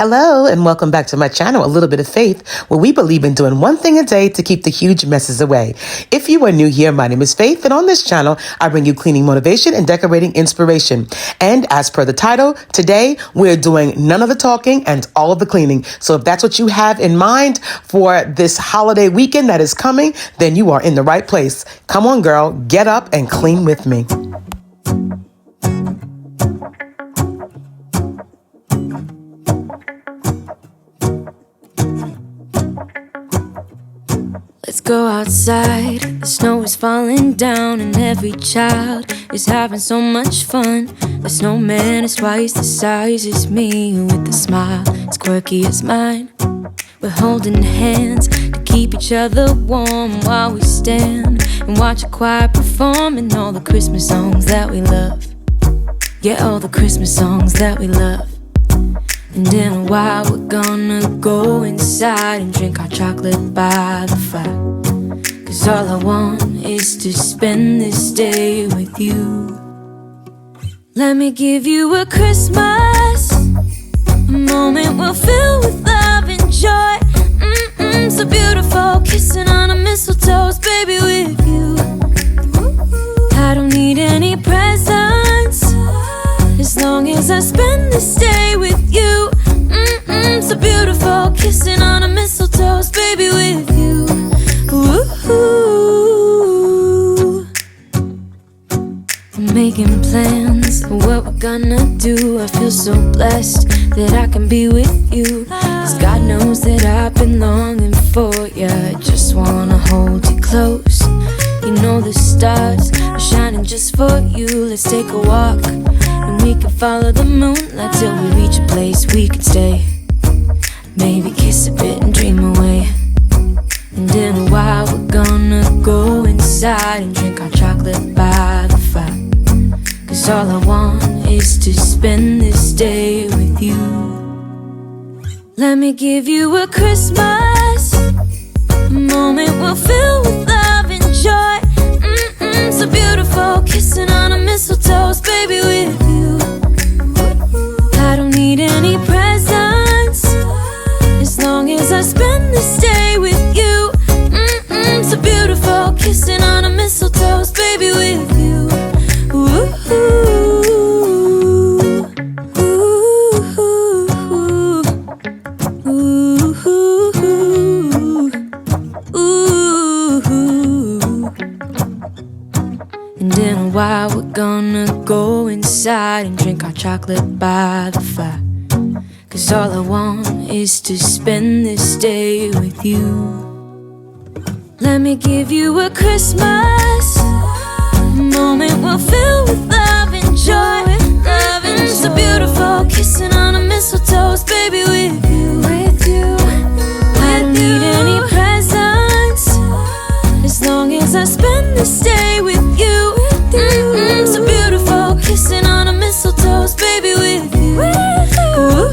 Hello, and welcome back to my channel, A Little Bit of Faith, where we believe in doing one thing a day to keep the huge messes away. If you are new here, my name is Faith, and on this channel, I bring you cleaning motivation and decorating inspiration. And as per the title, today we're doing none of the talking and all of the cleaning. So if that's what you have in mind for this holiday weekend that is coming, then you are in the right place. Come on, girl, get up and clean with me. Let's go outside, the snow is falling down and every child is having so much fun. The snowman is twice the size as me, with a smile as quirky as mine. We're holding hands to keep each other warm while we stand and watch a choir performing all the Christmas songs that we love. Yeah, all the Christmas songs that we love. And in a while we're gonna go inside and drink our chocolate by the fire. 'Cause all I want is to spend this day with you. Let me give you a Christmas, a moment we'll fill with love and joy. So beautiful, kissing on a mistletoe, baby, with you. I don't need any presents, as long as I spend this day with you. So beautiful, kissing on a mistletoe, baby, with you. Ooh. I'm making plans of what we're gonna do. I feel so blessed that I can be with you, 'cause God knows that I've been longing for you. I just wanna hold you close. You know the stars are shining just for you. Let's take a walk and we can follow the moonlight till we reach a place we can stay. Maybe kiss a bit and dream away. And in a while we're gonna go inside and drink our chocolate by the fire. 'Cause all I want is to spend this day with you. Let me give you a Christmas, a moment we'll fill with love and joy. So beautiful, kissing on a mistletoe, baby, with you. I don't need any presents, as long as I spend this day with you. So beautiful, kissing on a mistletoe, baby, with you. Ooh. And in a while we're gonna go inside and drink our chocolate by the fire. 'Cause all I want is to spend this day with you. Let me give you a Christmas, a moment we'll fill with love and joy. Love and so beautiful, kissing on a mistletoe, baby, with you. I don't need any presents, as long as I spend this day with you. So beautiful, kissing on a mistletoe, baby, with you. Ooh.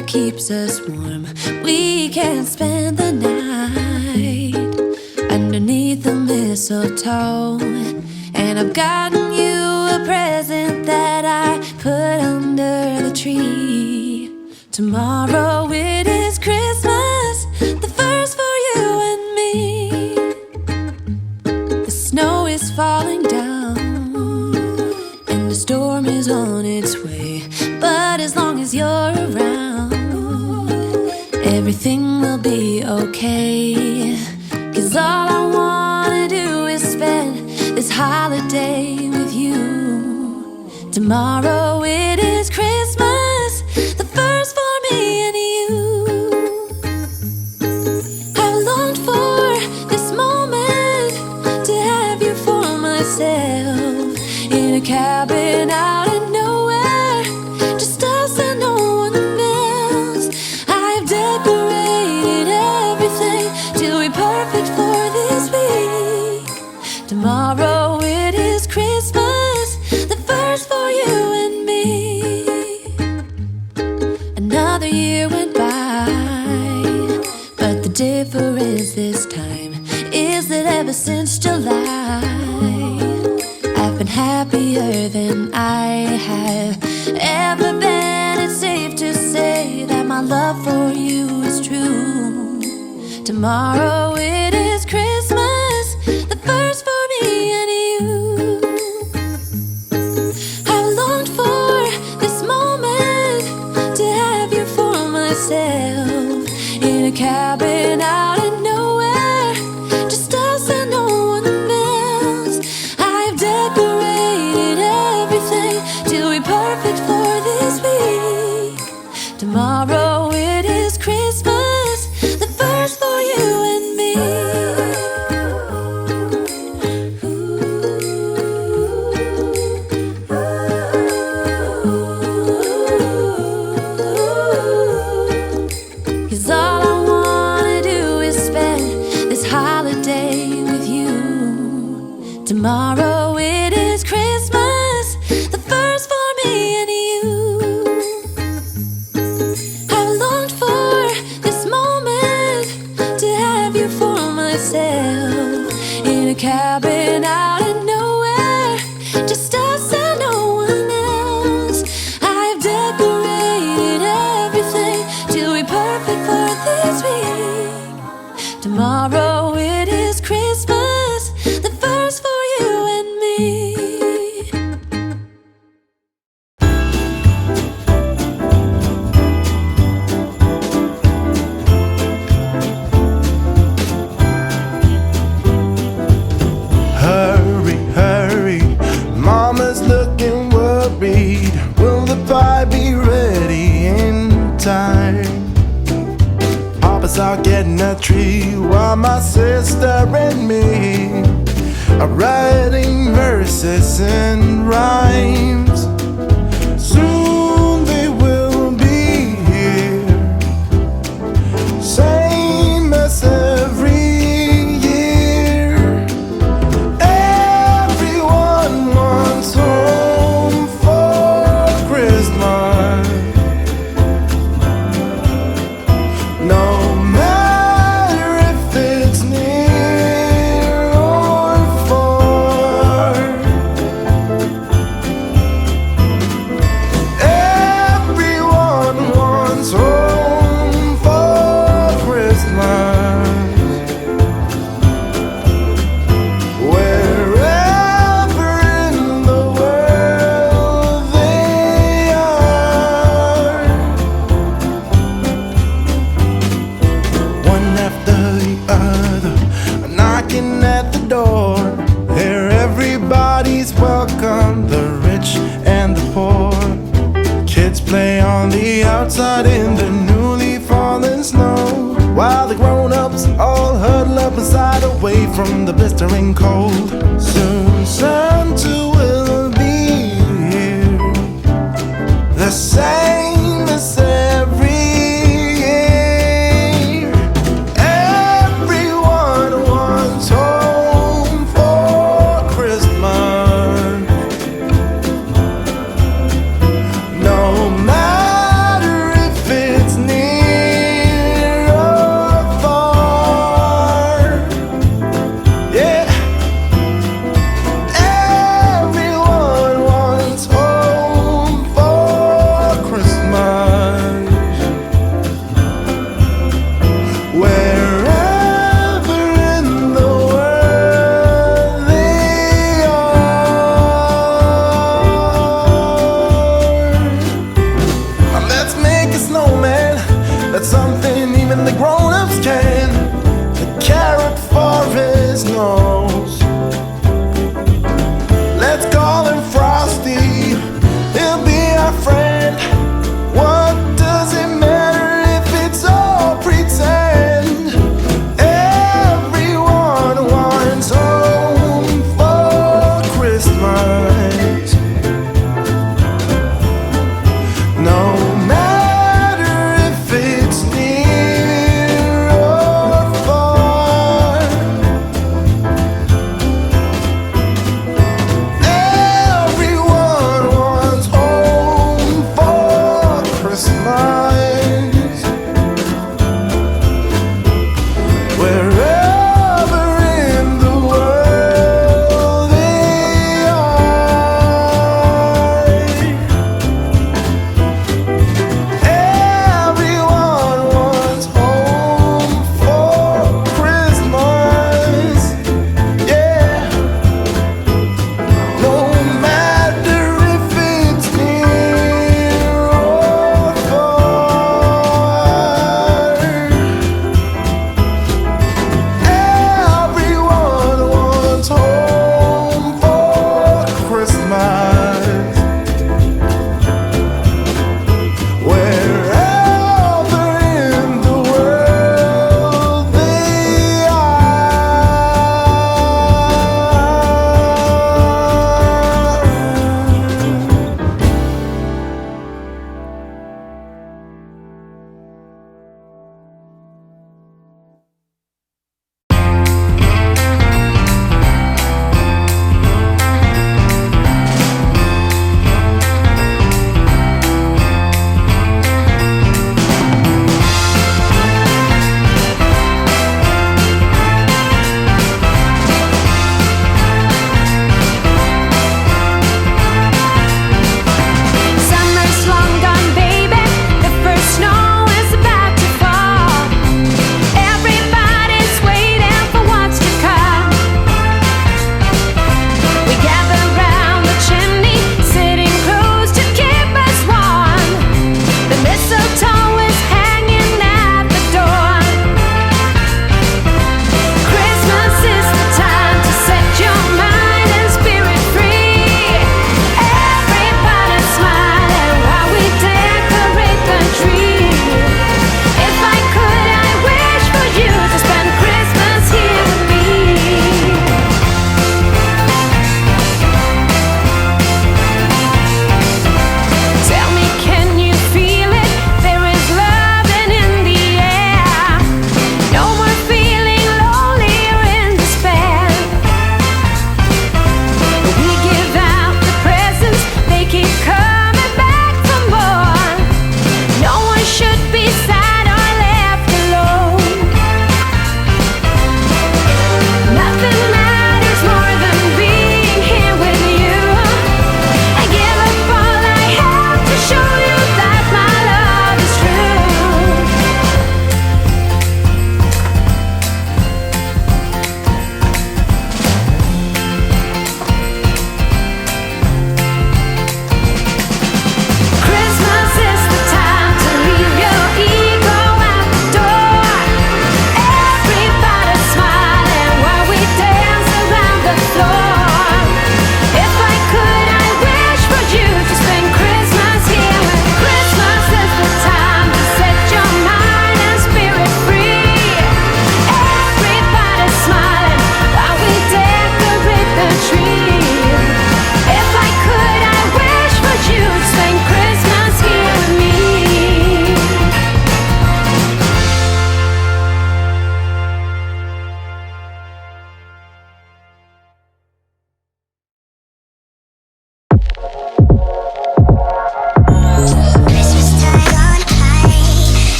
fire keeps us warm. We can spend the night underneath the mistletoe. And I've gotten you a present that I put under the tree. Tomorrow it is Christmas, the first for you and me. The snow is falling down and the storm is on its way. But as long as you're around, everything will be okay. 'Cause all I wanna do is spend this holiday with you. Tomorrow it is Christmas, the first for me and you. I've longed for this moment to have you for myself, in a cabin out in nowhere, just us and no one else. I've decorated everything to be perfect for this week. Tomorrow it is Christmas, the first for you and me. Another year went by, but the difference this time is that ever since July, I've been happier than I have ever been. It's safe to say that my love for you is true. Tomorrow it is Christmas, the first for me and you. I've longed for this moment to have you for myself, in a cabin out in nowhere, just us and no one else. I've decorated everything to be perfect for this week. Tomorrow it is Christmas, the first for you and me. Cause all I wanna do is spend this holiday with you. Tomorrow it is Christmas, the first for me and you. I've longed for this moment to have you for myself, in a cabin out in nowhere, just us and no one else. I've decorated everything to be perfect for this week. Tomorrow it is Christmas, the first for you and me. Hurry, hurry, Mama's looking worried. Will the pie be ready in time? Papa's out getting a tree while my sister and me are writing verses and rhymes. Soon they will be here, same as every year. Everyone wants home for Christmas. No matter if it's near or far, everyone wants home for Christmas. Wherever in the world they are, one after the other, knocking at the door. Here everybody's welcome, the rich and the poor. Kids play on the outside in the newly fallen snow, while the grown-ups all huddle up inside, away from the blistering cold. Soon Santa will be here, the same as every year. Everyone wants home for Christmas. No matter if it's the grown-ups can. The carrot for his nose. Let's call him Frosty, he'll be our friend. What does it matter if it's all pretend? Everyone wants home for Christmas. No matter if it's near or far,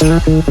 Christmas